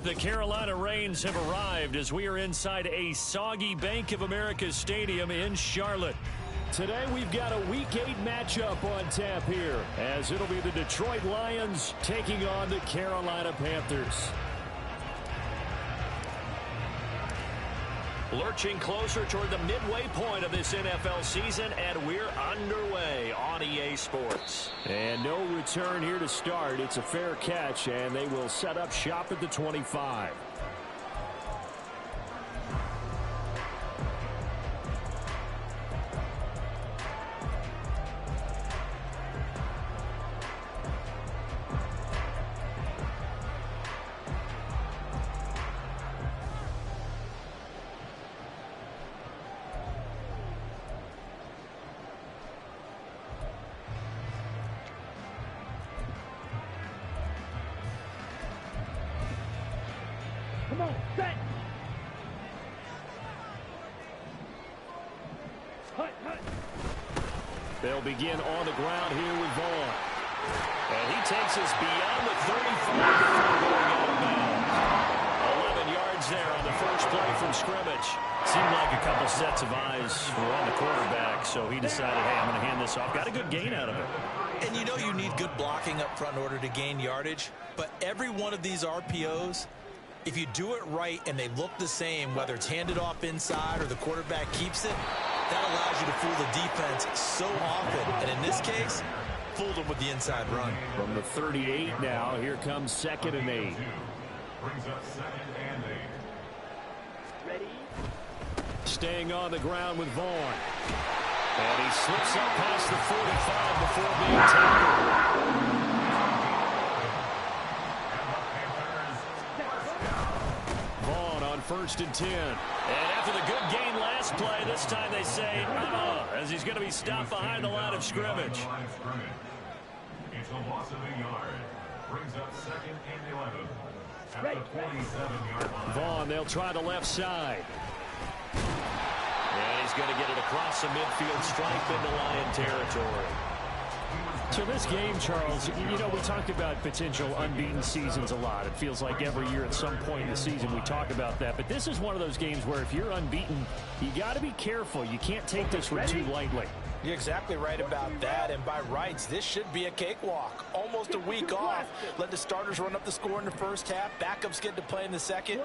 The Carolina Rains have arrived as we are inside a soggy Bank of America Stadium in Charlotte. Today we've got a Week 8 matchup on tap here, as it'll be the Detroit Lions taking on the Carolina Panthers. Lurching closer toward the midway point of this NFL season, and we're underway on EA Sports. And no return here to start. It's a fair catch, and they will set up shop at the 25. Come on, set. They'll begin on the ground here with Vaughn. And he takes us beyond the 35 before going out of bounds. 11 yards there on the first play from scrimmage. Seemed like a couple sets of eyes were on the quarterback, so he decided, hey, I'm going to hand this off. Got a good gain out of it. And you know you need good blocking up front in order to gain yardage, but every one of these RPOs, if you do it right and they look the same, whether it's handed off inside or the quarterback keeps it, that allows you to fool the defense so often. And in this case, fooled them with the inside run. From the 38 now, here comes 2nd and 8. Brings up 2nd and 8. Ready? Staying on the ground with Vaughn. And he slips up past the 45 before being tackled. Vaughn on 1st and 10. And after the good gain last play, this time they say, as he's going to be stopped behind the line of scrimmage. It's a loss of a yard. Brings up 2nd and 11. At the 27-yard line. Vaughn, they'll try the left side. And he's going to get it across the midfield stripe into Lion territory. So this game, Charles, you know, we talk about potential unbeaten seasons a lot. It feels like every year at some point in the season we talk about that. But this is one of those games where if you're unbeaten, you got to be careful. You can't take this one too lightly. You're exactly right about that, and by rights, this should be a cakewalk. Almost a week off. Let the starters run up the score in the first half. Backups get to play in the second.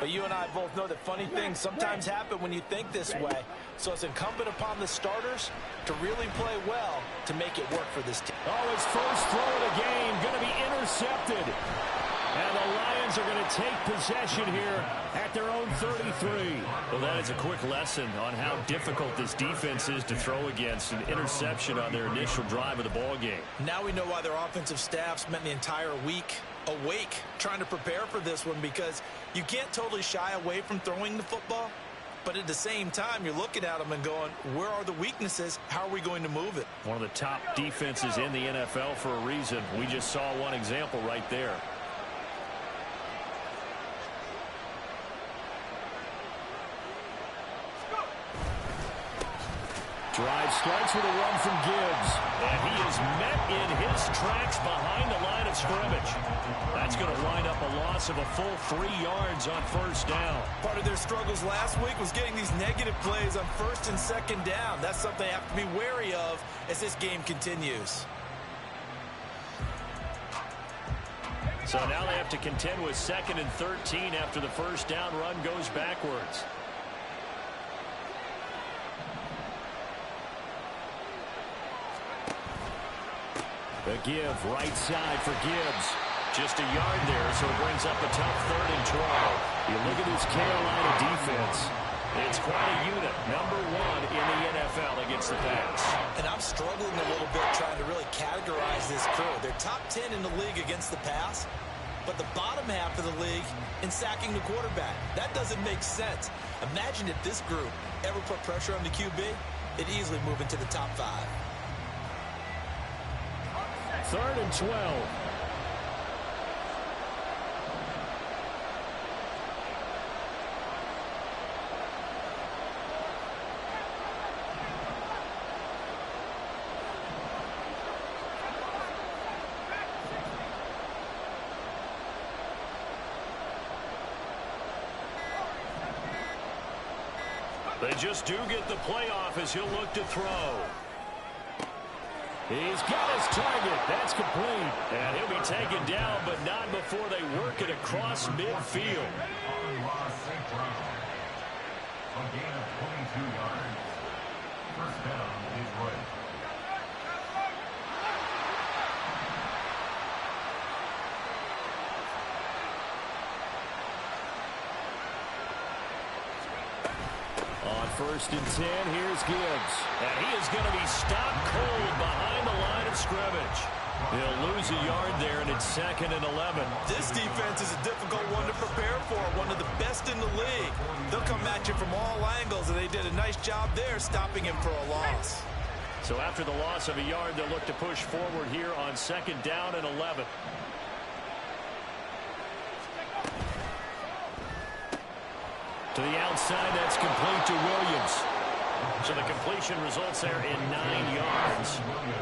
But you and I both know that funny things sometimes happen when you think this way. So it's incumbent upon the starters to really play well to make it work for this team. Oh, his first throw of the game going to be intercepted. And the Lions are going to take possession here at their own 33. Well, that is a quick lesson on how difficult this defense is to throw against. An interception on their initial drive of the ball game. Now we know why their offensive staff spent the entire week awake trying to prepare for this one, because you can't totally shy away from throwing the football. But at the same time, you're looking at them and going, where are the weaknesses? How are we going to move it? One of the top defenses in the NFL for a reason. We just saw one example right there. Drive starts with a run from Gibbs. And he is met in his tracks behind the line of scrimmage. That's going to wind up a loss of a full 3 yards on first down. Part of their struggles last week was getting these negative plays on 1st and 2nd down. That's something they have to be wary of as this game continues. So now they have to contend with 2nd and 13 after the first down run goes backwards. The give, right side for Gibbs. Just a yard there, so it brings up a tough 3rd and 12. You look at this Carolina defense. It's quite a unit. Number 1 in the NFL against the pass. And I'm struggling a little bit trying to really categorize this crew. They're top 10 in the league against the pass, but the bottom half of the league in sacking the quarterback. That doesn't make sense. Imagine if this group ever put pressure on the QB, it'd easily move into the top 5. 3rd and 12. They just do get the playoff as he'll look to throw. He's got his target. That's complete. And he'll be taken down, but not before they work it across midfield. A gain of 22 yards. First down, Detroit. On 1st and 10, here's Gibbs. And he is going to be stopped cold behind the line of scrimmage. He'll lose a yard there, and it's 2nd and 11. This defense is a difficult one to prepare for, one of the best in the league. They'll come at you from all angles, and they did a nice job there stopping him for a loss. So after the loss of a yard, they'll look to push forward here on 2nd down and 11. To the outside, that's complete to Williams. So the completion results there in 9 yards.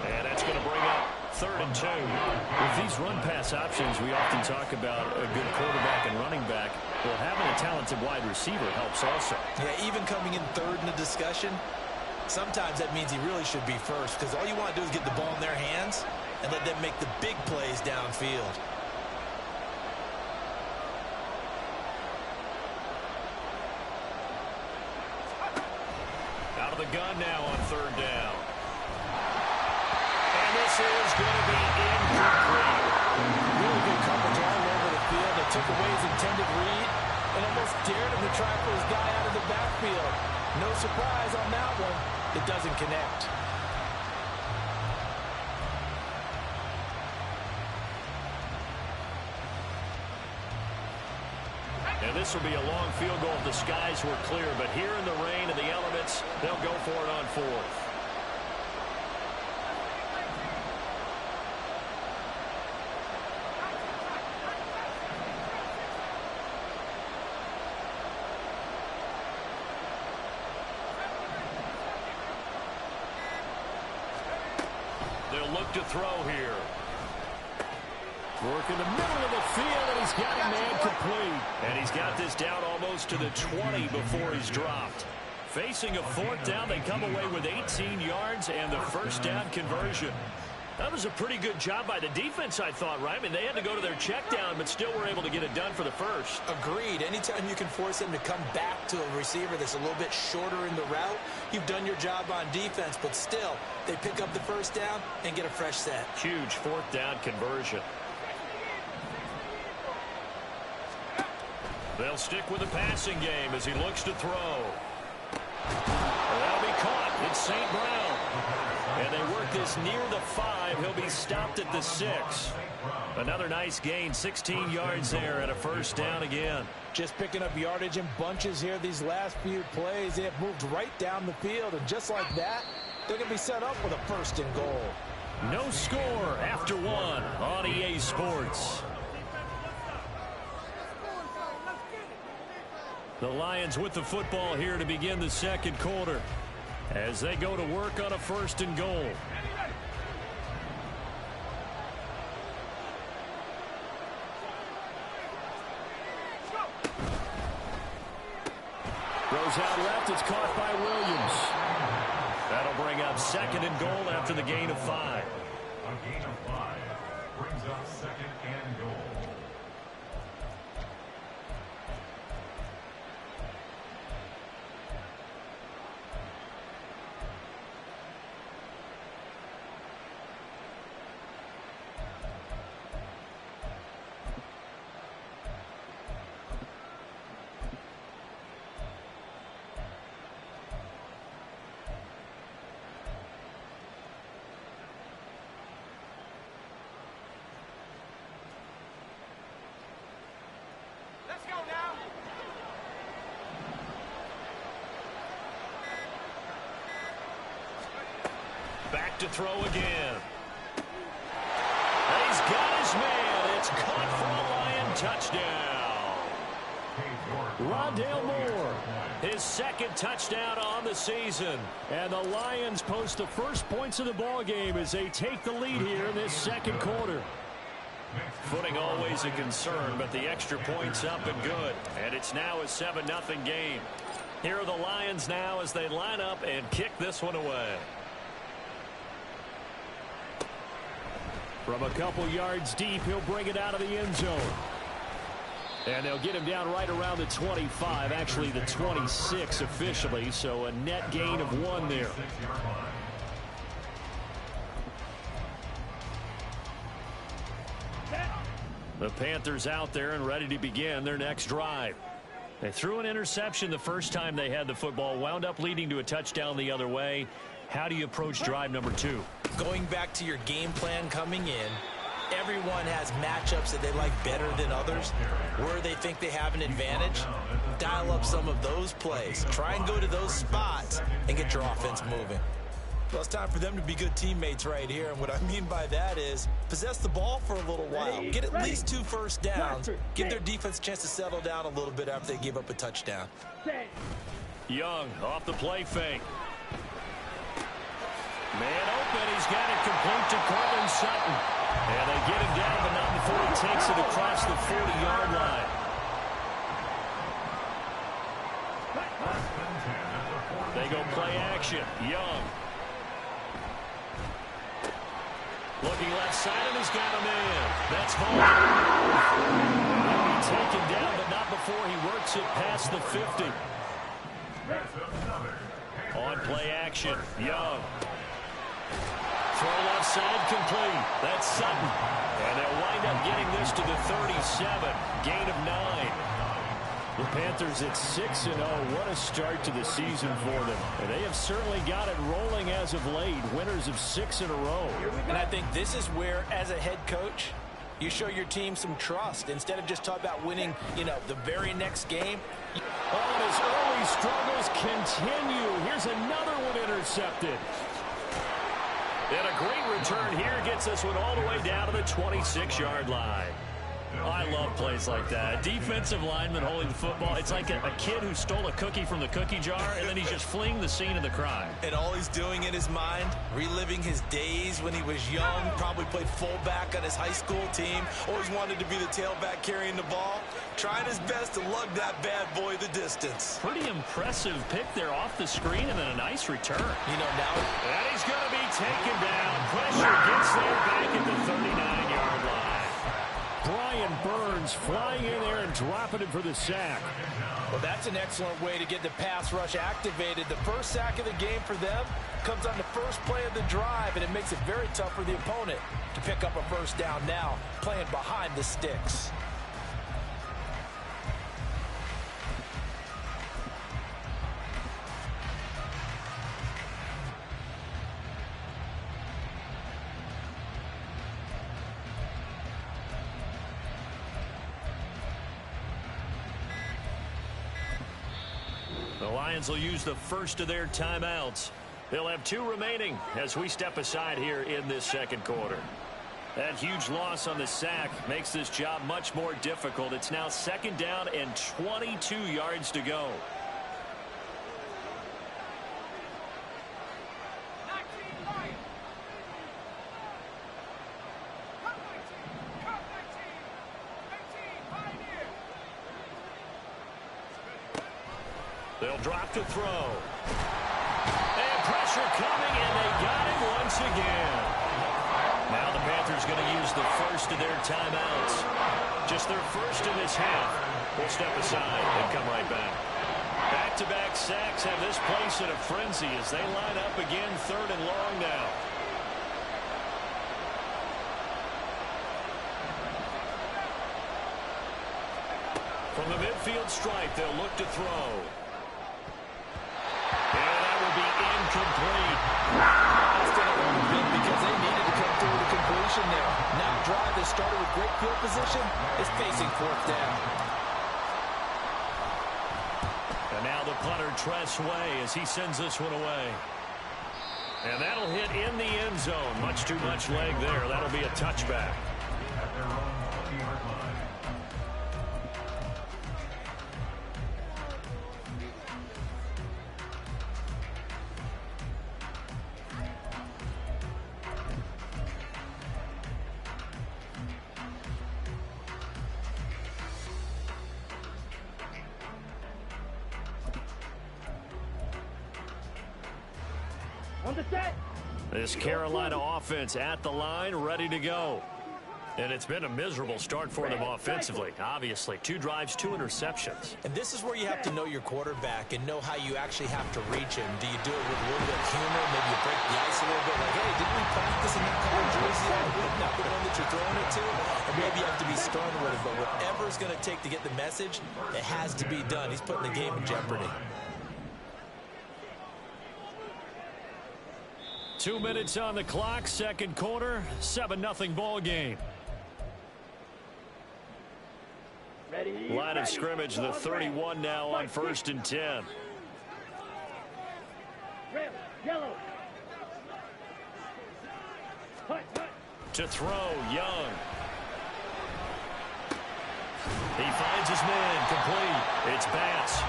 And that's going to bring up 3rd and 2. With these run-pass options, we often talk about a good quarterback and running back. Well, having a talented wide receiver helps also. Yeah, even coming in 3rd in the discussion, sometimes that means he really should be first, because all you want to do is get the ball in their hands and let them make the big plays downfield. Out of the gun now on 3rd down. And this is going to be incomplete. Really good coverage all over the field. They took away his intended read and almost dared him to try for his guy out of the backfield. No surprise on that one. It doesn't connect. And this will be a long field goal if the skies were clear. But here in the rain and the elements, they'll go for it on 4th. They'll look to throw here. Work in the middle of the field, and he's got a man complete. And he's got this down almost to the 20 before he's dropped. Facing a 4th down, they come away with 18 yards and the 1st down conversion. That was a pretty good job by the defense, I thought, right? I mean, they had to go to their check down, but still were able to get it done for the 1st. Agreed. Anytime you can force them to come back to a receiver that's a little bit shorter in the route, you've done your job on defense, but still, they pick up the 1st down and get a fresh set. Huge 4th down conversion. They'll stick with the passing game as he looks to throw. That'll be caught. It's St. Brown. And they work this near the 5. He'll be stopped at the 6. Another nice gain, 16 yards there and a 1st down again. Just picking up yardage in bunches here these last few plays. They have moved right down the field, and just like that, they're going to be set up with a 1st and goal. No score after 1 on EA Sports. The Lions with the football here to begin the 2nd quarter as they go to work on a 1st and goal. Goes out left. It's caught by Williams. That'll bring up 2nd and goal after the gain of 5. A gain of 5 brings up 2nd and goal. Back to throw again. And he's got his man. It's caught for a Lion touchdown. Rondale Moore, his 2nd touchdown on the season. And the Lions post the first points of the ball game as they take the lead here in this 2nd quarter. Footing always a concern, but the extra point's up and good. And it's now a 7-0 game. Here are the Lions now as they line up and kick this one away. From a couple yards deep, he'll bring it out of the end zone. And they'll get him down right around the 25, actually the 26 officially, so a net gain of 1 there. The Panthers out there and ready to begin their next drive. They threw an interception the first time they had the football, wound up leading to a touchdown the other way. How do you approach drive number 2? Going back to your game plan coming in, everyone has matchups that they like better than others. Where they think they have an advantage, dial up some of those plays. Try and go to those spots and get your offense moving. Well, it's time for them to be good teammates right here. And what I mean by that is possess the ball for a little while. Get at least 2 first downs. Give their defense a chance to settle down a little bit after they give up a touchdown. Young off the play fake. Man open. He's got it complete to Cortland Sutton. And they get him down, but not before he takes it across the 40-yard line. They go play action. Young. Looking left side, and he's got him in. That's Vaughn. He'll be taken down, but not before he works it past the 50. On play action, Young. Throw left side complete. That's Sutton. And they'll wind up getting this to the 37. Gain of 9. The Panthers at 6-0. What a start to the season for them. And they have certainly got it rolling as of late. Winners of 6 in a row. And I think this is where, as a head coach, you show your team some trust. Instead of just talking about winning, the very next game. Oh, and his early struggles continue. Here's another one intercepted. And a great return here gets this one all the way down to the 26-yard line. I love plays like that. Defensive lineman holding the football. It's like a kid who stole a cookie from the cookie jar, and then he's just fleeing the scene of the crime. And all he's doing in his mind, reliving his days when he was young, probably played fullback on his high school team, always wanted to be the tailback carrying the ball, trying his best to lug that bad boy the distance. Pretty impressive pick there off the screen, and then a nice return. Now. And he's going to be taken down. Pressure gets there back at the 39-yard line. Brian Burns flying in there and dropping it for the sack. Well, that's an excellent way to get the pass rush activated. The first sack of the game for them comes on the first play of the drive, and it makes it very tough for the opponent to pick up a first down now, playing behind the sticks. The Lions will use the first of their timeouts. They'll have 2 remaining as we step aside here in this second quarter. That huge loss on the sack makes this job much more difficult. It's now 2nd down and 22 yards to go. They'll drop to throw. And pressure coming, and they got him once again. Now the Panthers going to use the first of their timeouts. Just their first in this half. We'll step aside and come right back. Back-to-back sacks have this place in a frenzy as they line up again 3rd and long now. From the midfield stripe, they'll look to throw. And that will be incomplete. That's done a little bit because they needed to come through the completion there. Now drive that started with great field position is facing 4th down. And now the punter Tress Way as he sends this one away. And that'll hit in the end zone. Much too much leg there. That'll be a touchback. This Carolina offense at the line, ready to go. And it's been a miserable start for them offensively, obviously. 2 drives, 2 interceptions. And this is where you have to know your quarterback and know how you actually have to reach him. Do you do it with a little bit of humor? Maybe you break the ice a little bit. Like, hey, didn't we practice in that color jersey all week? Not the one that you're throwing it to? And maybe you have to be stern with it. But whatever it's going to take to get the message, it has to be done. He's putting the game in jeopardy. 2 minutes on the clock, second quarter, 7-0 ball game. Line of scrimmage, the 31 now on 1st and 10. To throw, Young. He finds his man, complete. It's Bass.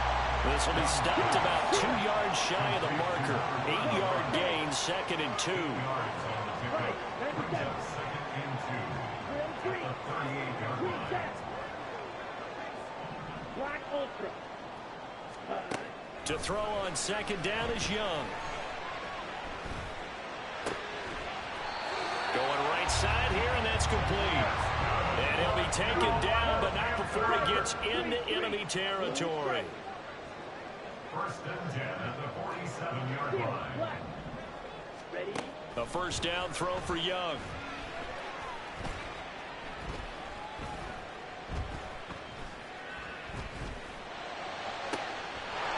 This will be stopped about 2 yards shy of the marker. 8-yard gain, 2nd and 2. To throw on 2nd down is Young. Going right side here, and that's complete. And he'll be taken down, but not before he gets into enemy territory. 1st and 10 at the 47-yard line. A first down throw for Young.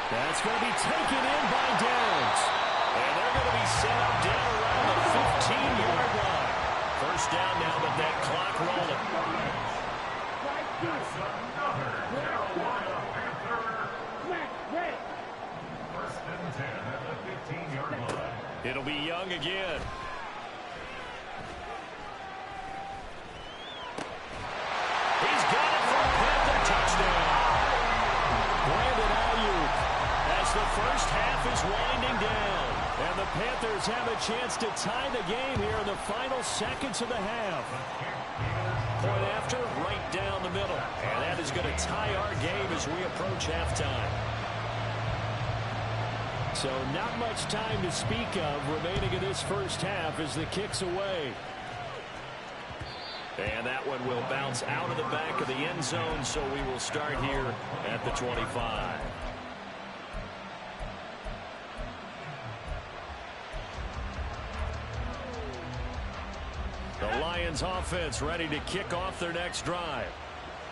That's going to be taken in by Downs. And they're going to be set up down around the 15-yard line. First down now, but that clock rolling. That's another Carolina Panther. 1st and 10 at the 15-yard line. It'll be Young again. He's got it for a Panther touchdown. Brandon Ayuk, as the first half is winding down. And the Panthers have a chance to tie the game here in the final seconds of the half. Point after, right down the middle. And that is going to tie our game as we approach halftime. So not much time to speak of remaining in this first half as the kick's away. And that one will bounce out of the back of the end zone, so we will start here at the 25. The Lions offense ready to kick off their next drive.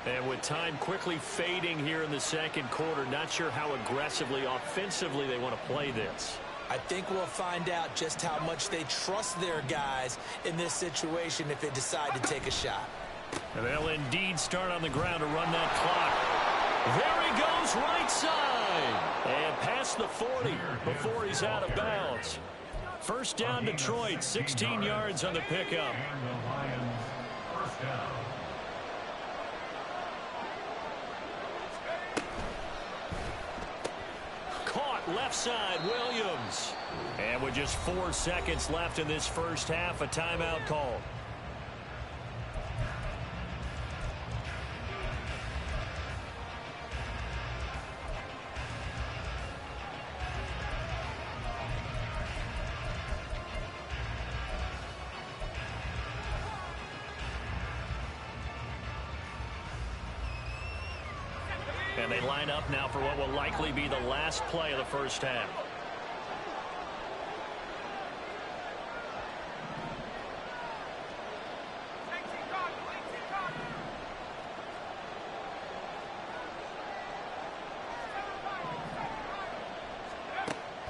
And with time quickly fading here in the second quarter, not sure how aggressively, offensively they want to play this. I think we'll find out just how much they trust their guys in this situation if they decide to take a shot. And they'll indeed start on the ground to run that clock. There he goes, right side. And past the 40 before he's out of bounds. First down, Detroit, 16 yards on the pickup. And the Lions, first down. Caught left side, Williams. And with just 4 seconds left in this first half, a timeout call. And they line up now for what will likely be the last play of the first half.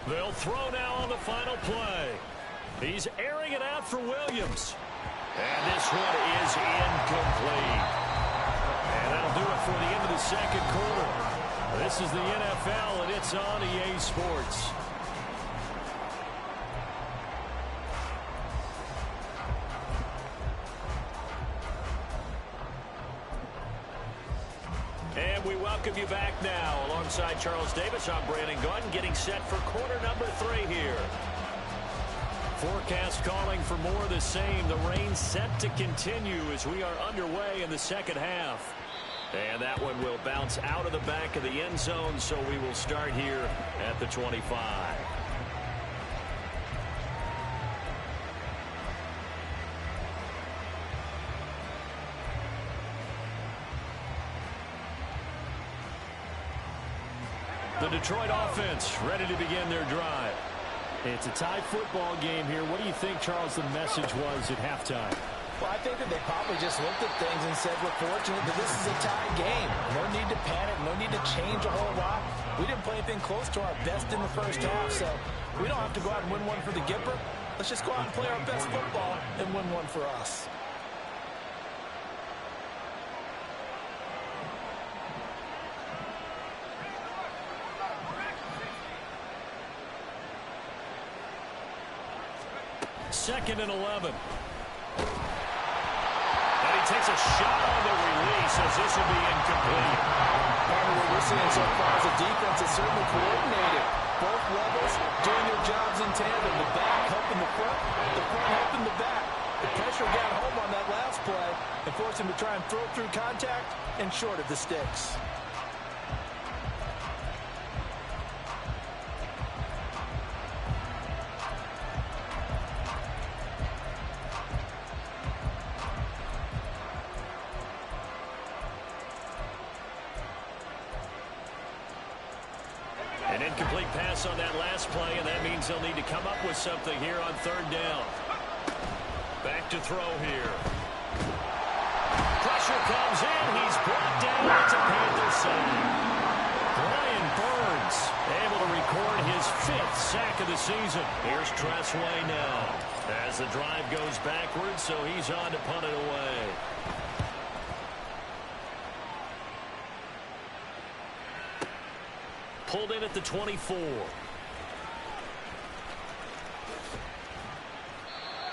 They'll throw now on the final play. He's airing it out for Williams. And this one is incomplete. And that'll do it for the end of the second quarter. This is the NFL, and it's on EA Sports. And we welcome you back now. Alongside Charles Davis, I'm Brandon Gordon, getting set for quarter number 3 here. Forecast calling for more of the same. The rain set to continue as we are underway in the second half. And that one will bounce out of the back of the end zone, so we will start here at the 25. The Detroit offense ready to begin their drive. It's a tie football game here. What do you think, Charles, the message was at halftime? Well, I think that they probably just looked at things and said, we're fortunate that this is a tie game. No need to panic. No need to change a whole lot. We didn't play anything close to our best in the first half, so we don't have to go out and win one for the Gipper. Let's just go out and play our best football and win one for us. Second and 11. And he takes a shot on the release as this will be incomplete. Part of what we're seeing so far is a defense is certainly coordinated. Both levels doing their jobs in tandem. The back helping the front helping the back. The pressure got home on that last play and forced him to try and throw through contact and short of the sticks. An incomplete pass on that last play, and that means they'll need to come up with something here on third down. Back to throw here. Pressure comes in. He's brought down. It's a Panthers save. Brian Burns able to record his 5th sack of the season. Here's Tressway now as the drive goes backwards, so he's on to punt it away. Pulled in at the 24.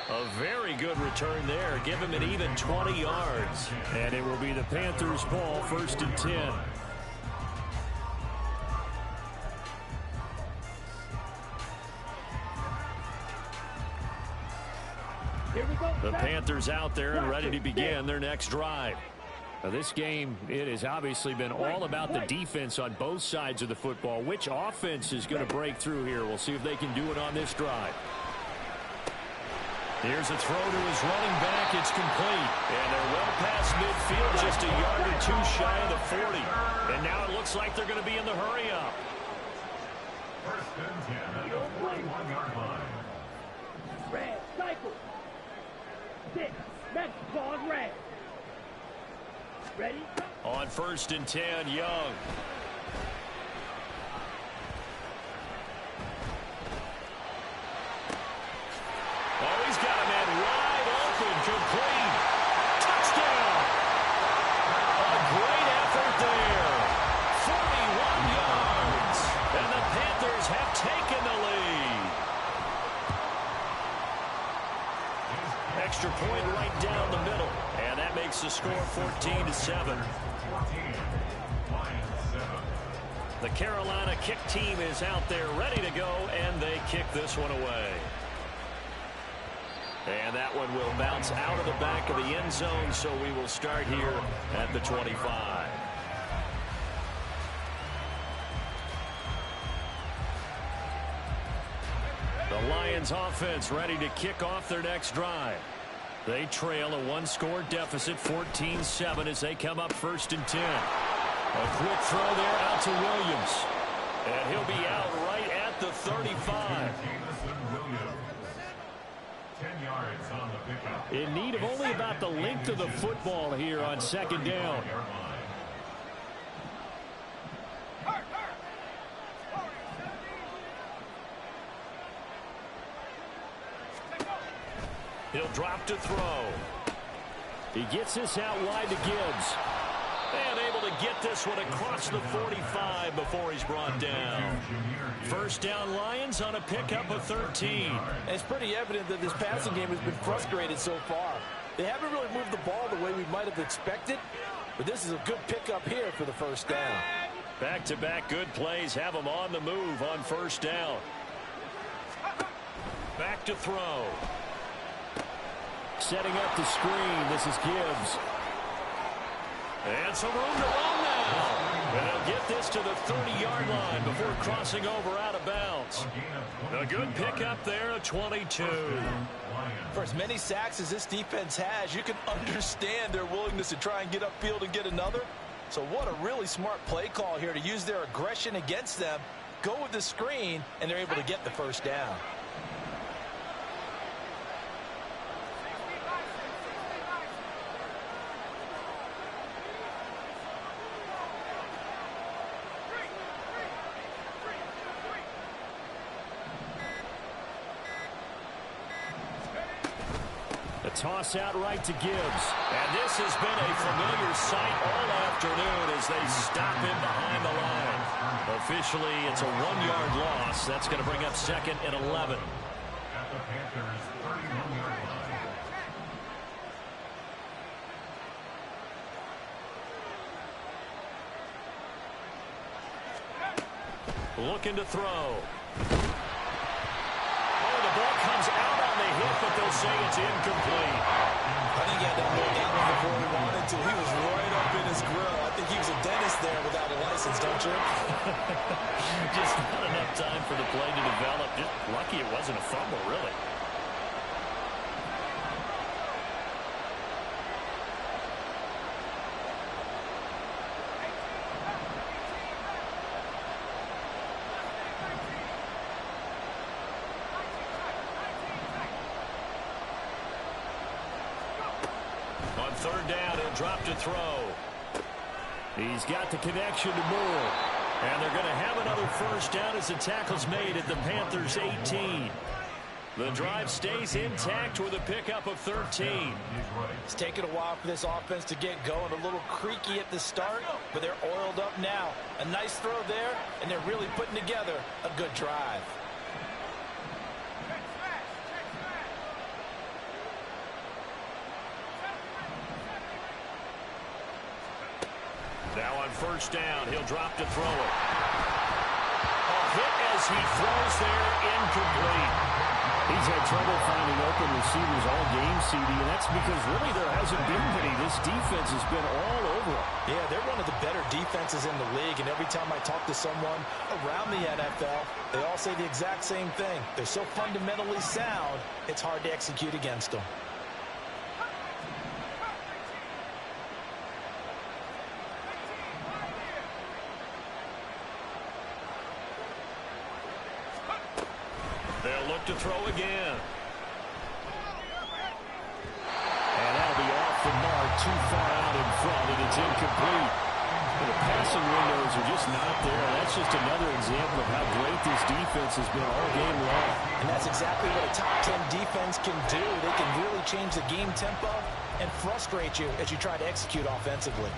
A very good return there. Give him an even 20 yards. And it will be the Panthers' ball, 1st and 10. The Panthers out there and ready to begin their next drive. Now, this game, it has obviously been all about the defense on both sides of the football. Which offense is going to break through here? We'll see if they can do it on this drive. Here's a throw to his running back. It's complete. And they're well past midfield, just a yard or two shy of the 40. And now it looks like they're going to be in the hurry-up. 1st and 10 at the 41-yard line. Red, cycle. 6, next ball, red. Ready? On 1st and 10, Young. Oh, he's got a man wide open, complete. Touchdown. A great effort there. 41 yards. And the Panthers have taken the lead. Extra point right down the middle. And that makes the score 14-7. The Carolina kick team is out there ready to go, and they kick this one away. And that one will bounce out of the back of the end zone, so we will start here at the 25. The Lions offense ready to kick off their next drive. They trail a one-score deficit, 14-7, as they come up 1st and 10. A quick throw there out to Williams. And he'll be out right at the 35. 10 yards on the pickup. In need of only about the length of the football here on 2nd down. He'll drop to throw. He gets this out wide to Gibbs. And able to get this one across the 45 before he's brought down. 1st down Lions on a pickup of 13. And it's pretty evident that this passing game has been frustrated so far. They haven't really moved the ball the way we might have expected, but this is a good pickup here for the 1st down. Back-to-back good plays have them on the move on 1st down. Back to throw. Setting up the screen. This is Gibbs. And some room to run now. And he'll get this to the 30-yard line before crossing over out of bounds. A good pickup there, a 22. For as many sacks as this defense has, you can understand their willingness to try and get upfield and get another. So what a really smart play call here to use their aggression against them, go with the screen, and they're able to get the first down. Toss out right to Gibbs. And this has been a familiar sight all afternoon as they stop him behind the line. Officially, it's a 1-yard loss. That's going to bring up 2nd and 11. At the Panthers' 31-yard line. Looking to throw. The ball comes out on the hit, but they'll say it's incomplete. I think he had that ball down before he wanted to. He was right up in his grill. I think he was a dentist there without a license, don't you? Just not enough time for the play to develop. Just lucky it wasn't a fumble, really. Third down, he'll drop to throw. He's got the connection to Moore. And they're going to have another first down as the tackle's made at the Panthers' 18. The drive stays intact with a pickup of 13. It's taken a while for this offense to get going. A little creaky at the start, but they're oiled up now. A nice throw there, and they're really putting together a good drive. Now on first down, he'll drop to throw it. A hit as he throws there, incomplete. He's had trouble finding open receivers all game, CD, and that's because really there hasn't been many. This defense has been all over him. Yeah, they're one of the better defenses in the league, and every time I talk to someone around the NFL, they all say the exact same thing. They're so fundamentally sound, it's hard to execute against them. They'll look to throw again. And that'll be off the mark, too far out in front, and it's incomplete. The passing windows are just not there. That's just another example of how great this defense has been all game long. And that's exactly what a top 10 defense can do. They can really change the game tempo and frustrate you as you try to execute offensively.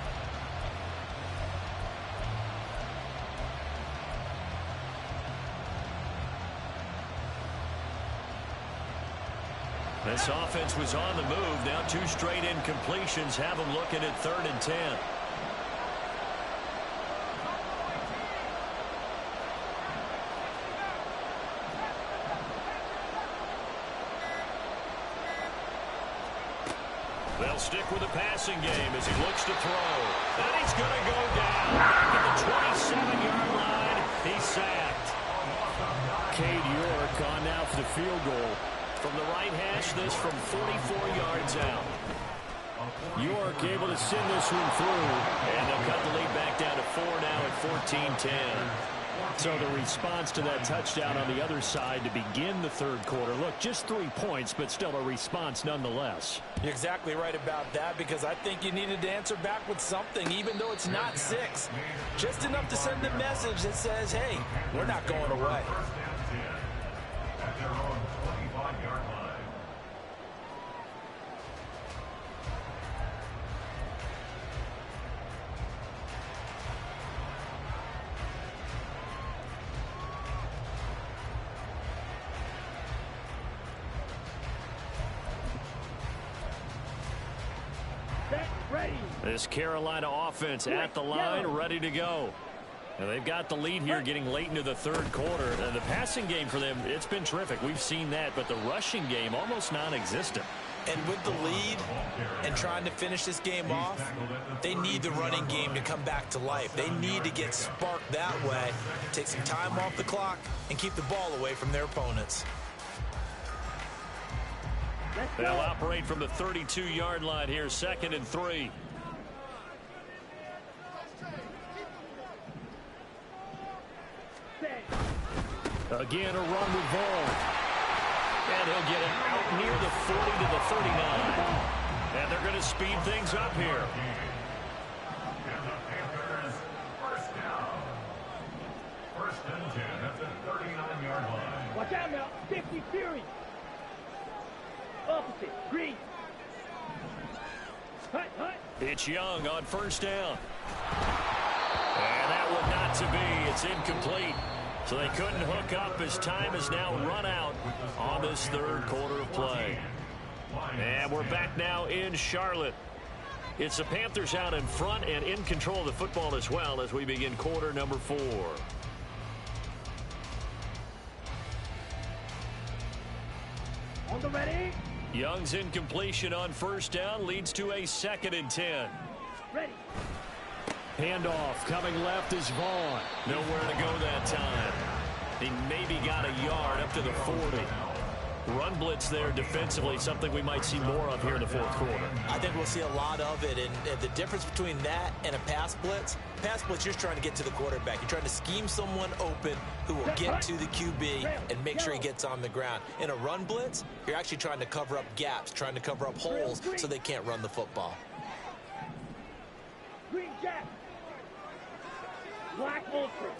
This offense was on the move. Now 2 straight incompletions have them looking at 3rd and 10. They'll stick with the passing game as he looks to throw. And he's going to go down. Back at the 27-yard line. He's sacked. Cade York on now for the field goal. From the right hash, this from 44 yards out. York able to send this one through, and they'll cut the lead back down to 4 now at 14-10. So the response to that touchdown on the other side to begin the third quarter. Look, just 3 points, but still a response nonetheless. You're exactly right about that, because I think you needed to answer back with something, even though it's not 6. Just enough to send a message that says, hey, we're not going away. At their own 25-yard line. This Carolina offense at the line, ready to go. And they've got the lead here getting late into the third quarter. And the passing game for them, it's been terrific. We've seen that, but the rushing game almost non-existent. And with the lead and trying to finish this game off, they need the running game to come back to life. They need to get sparked that way, take some time off the clock, and keep the ball away from their opponents. They'll operate from the 32-yard line here, 2nd and 3. Again, a run with Vaughn. And he'll get it out near the 40 to the 39. And they're going to speed things up here. And the Panthers first down. First and 10 at the 39-yard line. Watch out now. 50 Fury. Opposite. Green. Hut, hut. It's Young on first down. And that one not to be. It's incomplete. So they couldn't hook up as time has now run out on this third quarter of play. And we're back now in Charlotte. It's the Panthers out in front and in control of the football as well as we begin quarter number 4. On the ready. Young's incompletion on first down leads to a 2nd and 10. Ready. Handoff coming left is Vaughn. Nowhere to go that time. He maybe got a yard up to the 40. Run blitz there defensively, something we might see more of here in the fourth quarter. I think we'll see a lot of it, and the difference between that and a pass blitz, you're just trying to get to the quarterback. You're trying to scheme someone open who will get to the QB and make sure he gets on the ground. In a run blitz, you're actually trying to cover up gaps, trying to cover up holes so they can't run the football. Green Jack. Black Ultra.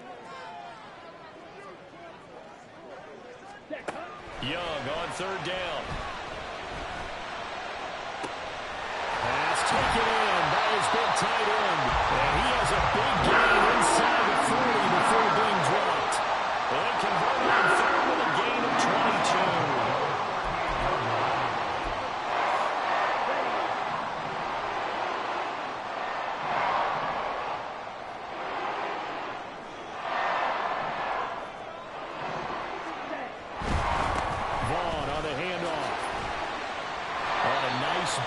Young on third down. Pass taken in by his big tight end. And he has a big gain inside the 40 before being dropped. And they convert on third with a gain of 22.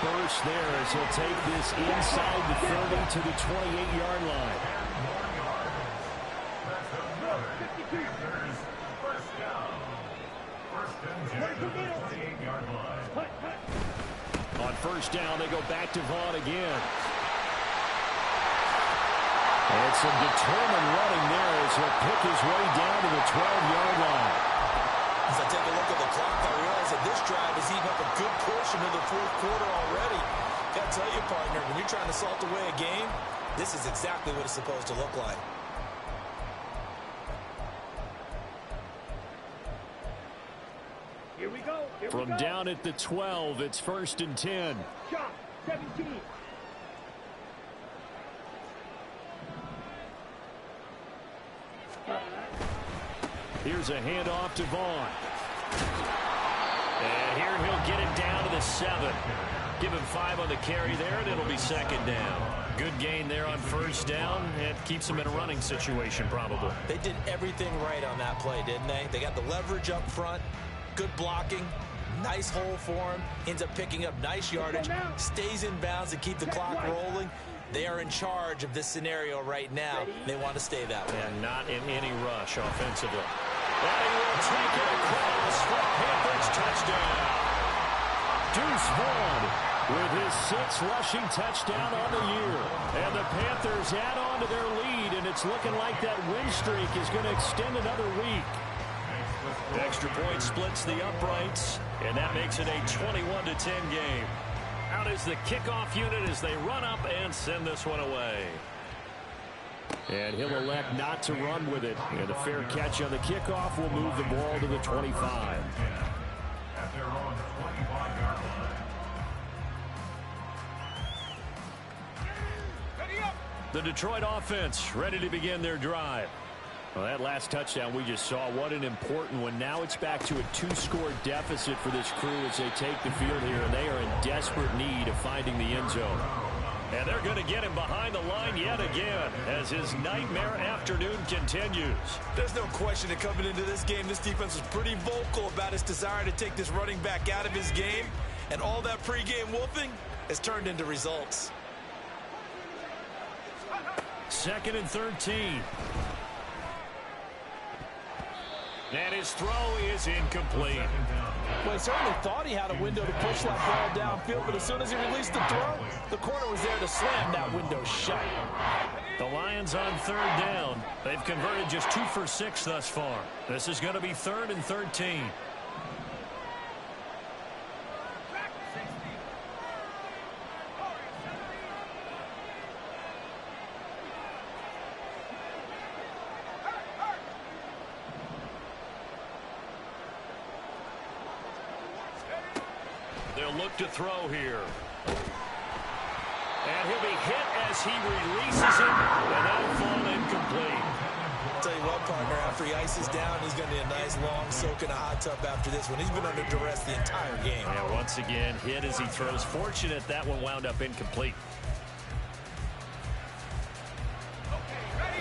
Burst there as he'll take this inside the 30 to the 28-yard line. On first down, they go back to Vaughn again. And some determined running there as he'll pick his way down to the 12-yard line. As I take a look at the clock, I realize that this drive is eating up a good portion of the fourth quarter already. Got to tell you, partner, when you're trying to salt away a game, this is exactly what it's supposed to look like. Here we go. From down at the 12, it's 1st and 10. Shot. 17. Here's a handoff to Vaughn. And here he'll get it down to the 7. Give him 5 on the carry there, and it'll be 2nd down. Good gain there on first down. It keeps him in a running situation, probably. They did everything right on that play, didn't they? They got the leverage up front, good blocking, nice hole for him, ends up picking up nice yardage, stays in bounds to keep the clock rolling. They are in charge of this scenario right now. They want to stay that way. And not in any rush offensively. And he will take it across for Panthers touchdown. Deuce Vaughn with his 6th rushing touchdown on the year. And the Panthers add on to their lead, and it's looking like that win streak is going to extend another week. Extra point splits the uprights, and that makes it a 21-10 game. Out is the kickoff unit as they run up and send this one away. And he'll elect not to run with it. And a fair catch on the kickoff will move the ball to the 25. At their own 25-yard line. The Detroit offense ready to begin their drive. Well, that last touchdown we just saw, what an important one. Now it's back to a 2-score deficit for this crew as they take the field here, and they are in desperate need of finding the end zone. And they're going to get him behind the line yet again as his nightmare afternoon continues. There's no question that coming into this game, this defense was pretty vocal about its desire to take this running back out of his game, and all that pregame wolfing has turned into results. 2nd and 13. And his throw is incomplete. Well, he certainly thought he had a window to push that ball downfield, but as soon as he released the throw, the corner was there to slam that window shut. The Lions on 3rd down. They've converted just 2 for 6 thus far. This is going to be 3rd and 13. They'll look to throw here. And he'll be hit as he releases it, and that'll fall incomplete. I'll tell you what, partner, after he ices down, he's going to need a nice long soak in a hot tub after this one. He's been under duress the entire game. Yeah, once again, hit as he throws. Fortunate that one wound up incomplete.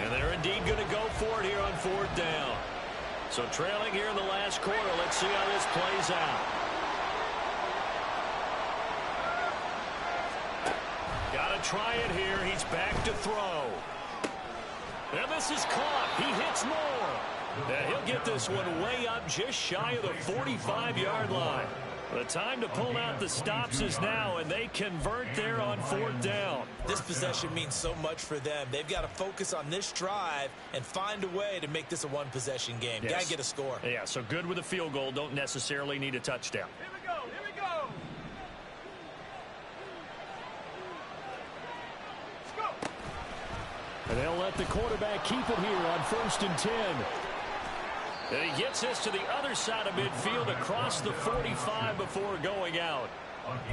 And they're indeed going to go for it here on 4th down. So trailing here in the last quarter, let's see how this plays out. Got to try it here. He's back to throw. And this is caught. He hits more. And he'll get this one way up just shy of the 45-yard line. The time to pull out the stops is now, and they convert there on 4th down. This possession means so much for them. They've got to focus on this drive and find a way to make this a one-possession game. Yes. Got to get a score. Yeah, so good with a field goal. Don't necessarily need a touchdown. Here we go. Here we go. Let's go. And they'll let the quarterback keep it here on 1st and 10. And he gets this to the other side of midfield across the 45 before going out.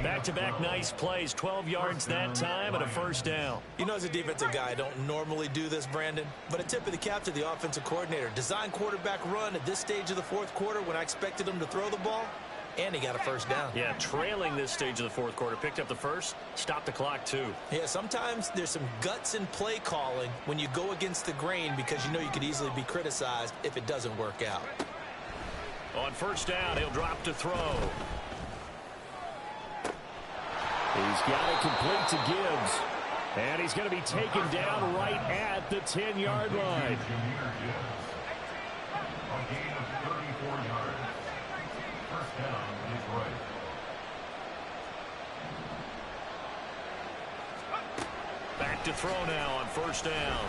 Back-to-back nice plays, 12 yards that time and a 1st down. You know, as a defensive guy, I don't normally do this, Brandon, but a tip of the cap to the offensive coordinator. Design quarterback run at this stage of the 4th quarter when I expected him to throw the ball, and he got a 1st down. Yeah, trailing this stage of the 4th quarter. Picked up the 1st, stopped the clock too. Yeah, sometimes there's some guts in play calling when you go against the grain because you know you could easily be criticized if it doesn't work out. On 1st down, he'll drop to throw. He's got it complete to Gibbs. And he's going to be taken down right at the 10-yard line. Back to throw now on 1st down.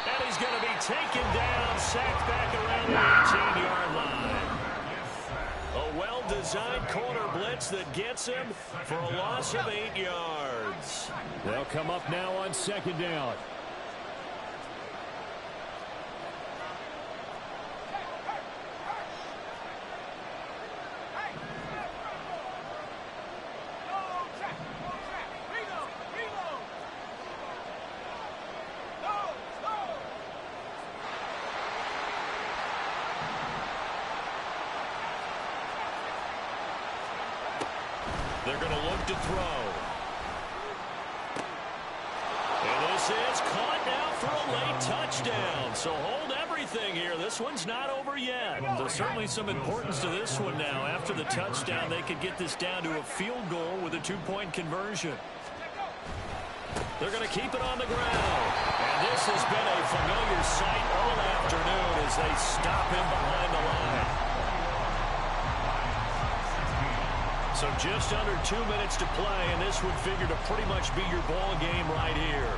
And he's going to be taken down, sacked back around the 18-yard line. A well-designed corner blitz that gets him for a loss of 8 yards. They'll come up now on 2nd down. They're going to look to throw. And this is caught now for a late touchdown. So hold everything here. This one's not over yet. There's certainly some importance to this one now. After the touchdown, they could get this down to a field goal with a 2-point conversion. They're going to keep it on the ground. And this has been a familiar sight all afternoon as they stop him behind the line. So just under 2 minutes to play, and this would figure to pretty much be your ball game right here.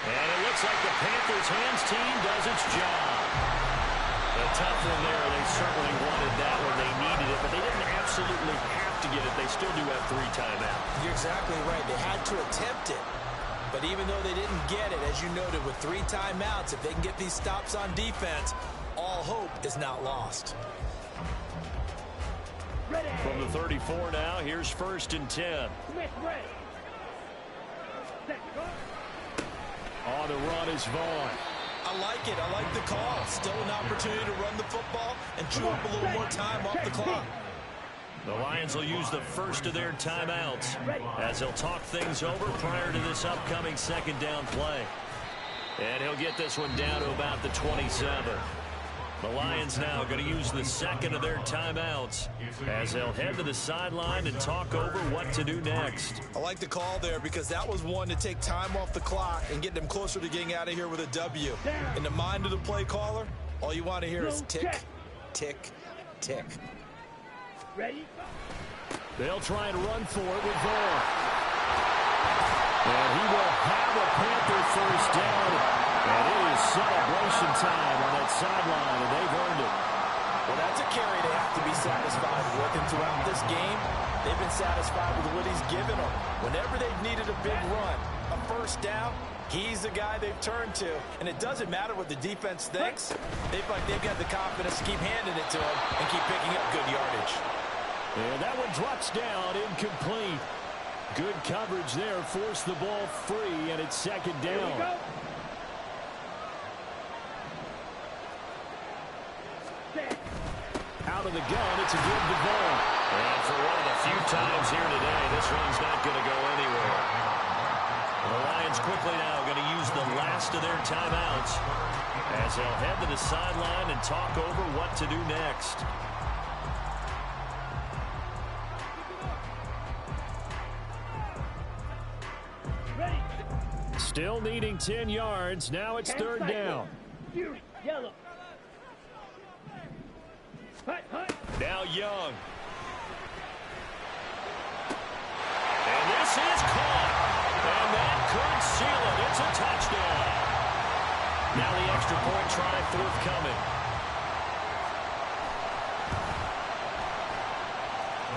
And it looks like the Panthers hands team does its job. A tough one there. They certainly wanted that one. They needed it, but they didn't absolutely have to get it. They still do have 3 timeouts. You're exactly right. They had to attempt it. But even though they didn't get it, as you noted, with 3 timeouts, if they can get these stops on defense, all hope is not lost. Ready. From the 34 now, here's 1st and 10. Smith ready. Set, go. On the run is Vaughn. I like it. I like the call. Still an opportunity to run the football and chew up a little more time off the clock. The Lions will use the first of their timeouts as they'll talk things over prior to this upcoming 2nd down play. And he'll get this one down to about the 27. The Lions now going to use the 2nd of their timeouts as they'll head to the sideline and talk over what to do next. I like the call there because that was one to take time off the clock and get them closer to getting out of here with a W. In the mind of the play caller, All you want to hear is tick, tick, tick. Ready? They'll try and run for it with Vaughn. And he will have a Panther first down. And it is celebration time on that sideline, and they've earned it. Well, that's a carry they have to be satisfied with. And throughout this game, they've been satisfied with what he's given them. Whenever they've needed a big run, a first down, he's the guy they've turned to. And it doesn't matter what the defense thinks. They've got the confidence to keep handing it to him and keep picking up good yardage. And that one drops down, incomplete. Good coverage there, forced the ball free, and it's second down. Out of the gun, it's a give to Vaughn. And for one of the few times here today, this one's not going to go anywhere. The Lions quickly now going to use the last of their timeouts as they'll head to the sideline and talk over what to do next. Still needing 10 yards. Now it's third down. Yellow. Now Young. And this is caught. And that could seal it. It's a touchdown. Now the extra point try forthcoming.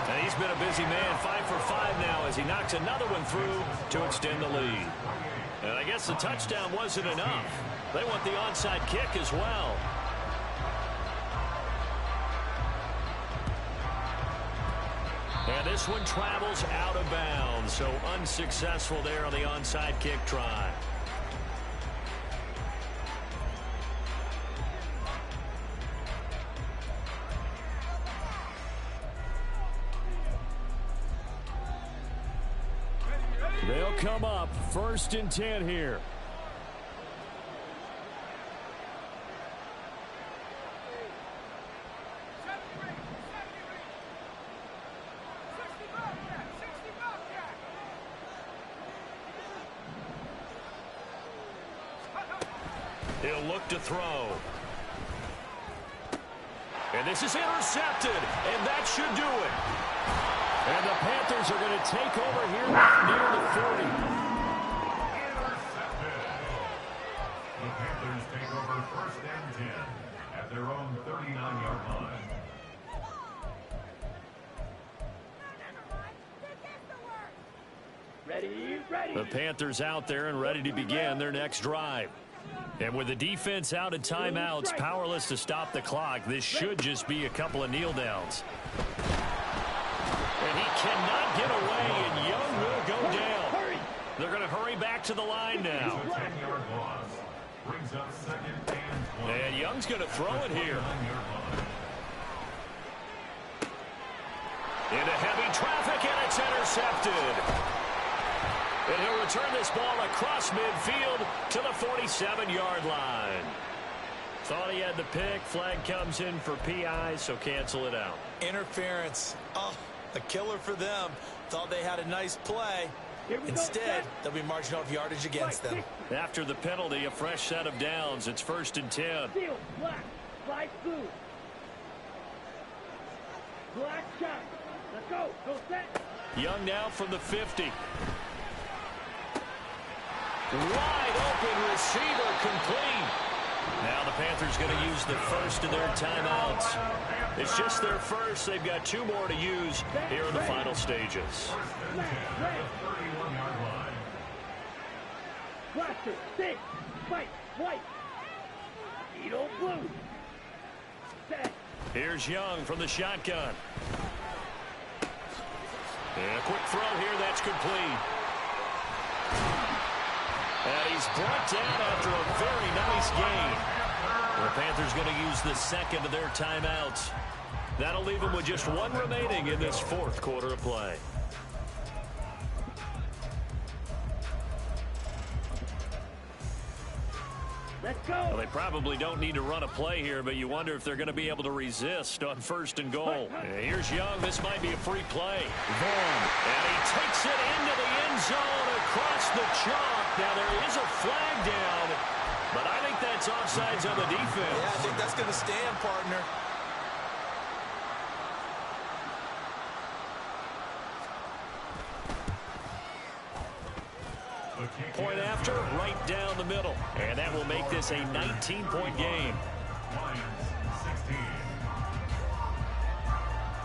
And he's been a busy man, 5 for 5 now as he knocks another one through to extend the lead. And I guess the touchdown wasn't enough. They want the onside kick as well. And this one travels out of bounds, so unsuccessful there on the onside kick try. They'll come up 1st and 10 here. He'll look to throw. And this is intercepted, and that should do it. And the Panthers are going to take over here near the 40. Intercepted. The Panthers take over 1st and 10 at their own 39-yard line. Ready. The Panthers out there and ready to begin their next drive. And with the defense out at timeouts, powerless to stop the clock, this should just be a couple of kneel downs. And he cannot get away, and Young will go down. They're going to hurry back to the line now. It's a 10-yard loss. Brings up 2nd and 20. And Young's going to throw it here. Into heavy traffic, and it's intercepted. And he'll return this ball across midfield to the 47-yard line. Thought he had the pick. Flag comes in for PI, so cancel it out. Interference. Oh, a killer for them. Thought they had a nice play. Instead, they'll be marching off yardage against them. After the penalty, a fresh set of downs. It's 1st and 10. Field, black, light blue. Black shot. Let's go. Go set. Young now from the 50. Wide open receiver complete. Now the Panthers going to use the first of their timeouts. It's just their first. They've got 2 more to use here in the final stages. Blaster, stick, fight, white. Edo blue. Set. Here's Young from the shotgun. And a quick throw here, that's complete. And he's brought down after a very nice game. The Panthers going to use the second of their timeouts. That'll leave them with just 1 remaining in this 4th quarter of play. Let's go. Well, they probably don't need to run a play here, but you wonder if they're going to be able to resist on 1st and goal. Here's Young. This might be a free play. Vaughn. And he takes it into the end zone across the chalk. Now, there is a flag down, but I think that it's offsides on the defense. Yeah, I think that's going to stand, partner. Point after, right down the middle. And that will make this a 19-point game.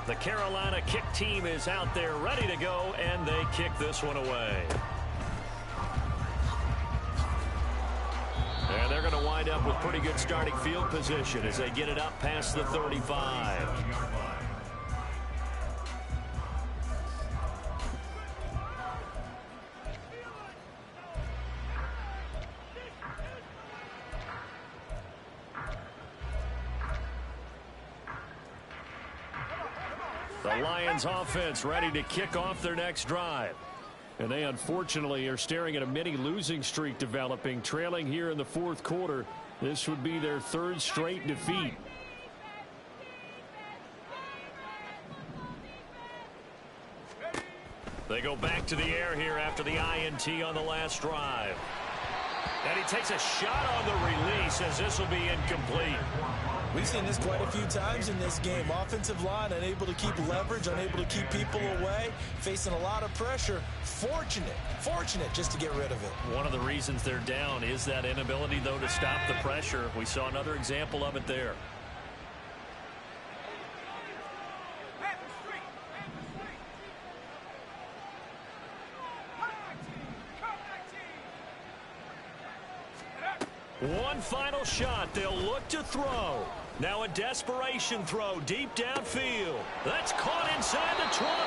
The Carolina kick team is out there ready to go, and they kick this one away. And they're going to wind up with pretty good starting field position as they get it up past the 35. The Lions offense ready to kick off their next drive. And they unfortunately are staring at a mini losing streak developing, trailing here in the fourth quarter. This would be their third straight defeat. They go back to the air here after the INT on the last drive. And he takes a shot on the release as this will be incomplete. We've seen this quite a few times in this game. Offensive line unable to keep leverage, unable to keep people away, facing a lot of pressure. Fortunate just to get rid of it. One of the reasons they're down is that inability, though, to stop the pressure. We saw another example of it there. One final shot. They'll look to throw. Now a desperation throw deep downfield. That's caught inside the 20.